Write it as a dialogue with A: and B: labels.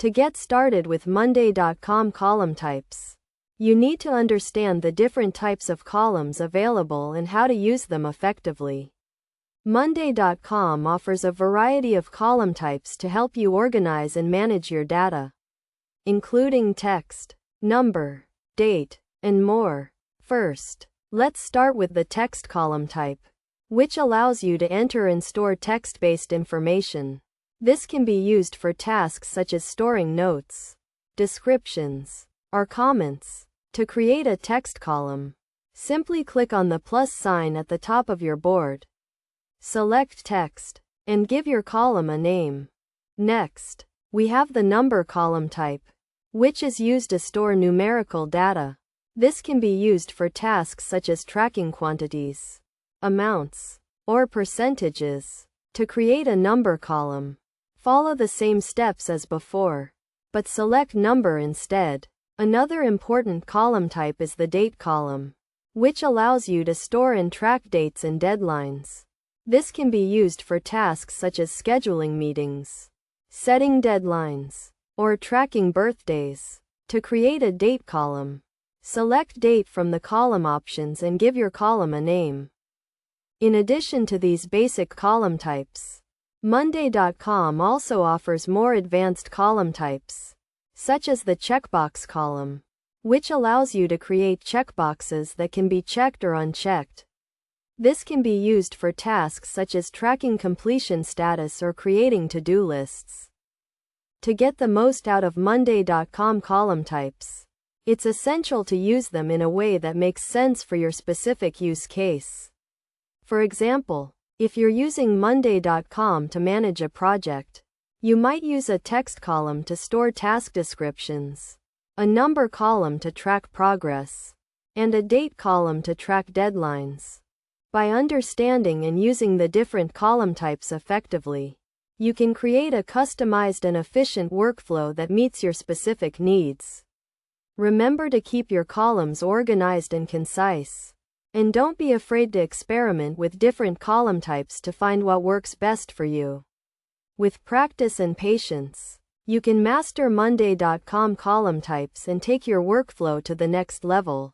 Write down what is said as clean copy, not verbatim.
A: To get started with Monday.com column types, you need to understand the different types of columns available and how to use them effectively. Monday.com offers a variety of column types to help you organize and manage your data, including text, number, date, and more. First, let's start with the text column type, which allows you to enter and store text-based information. This can be used for tasks such as storing notes, descriptions, or comments. To create a text column, simply click on the plus sign at the top of your board. Select text, and give your column a name. Next, we have the number column type, which is used to store numerical data. This can be used for tasks such as tracking quantities, amounts, or percentages. To create a number column, follow the same steps as before, but select number instead. Another important column type is the date column, which allows you to store and track dates and deadlines. This can be used for tasks such as scheduling meetings, setting deadlines, or tracking birthdays. To create a date column, select date from the column options and give your column a name. In addition to these basic column types, Monday.com also offers more advanced column types, such as the checkbox column, which allows you to create checkboxes that can be checked or unchecked. This can be used for tasks such as tracking completion status or creating to-do lists. To get the most out of Monday.com column types, it's essential to use them in a way that makes sense for your specific use case. For example, if you're using Monday.com to manage a project, you might use a text column to store task descriptions, a number column to track progress, and a date column to track deadlines. By understanding and using the different column types effectively, you can create a customized and efficient workflow that meets your specific needs. Remember to keep your columns organized and concise, and don't be afraid to experiment with different column types to find what works best for you. With practice and patience, you can master Monday.com column types and take your workflow to the next level.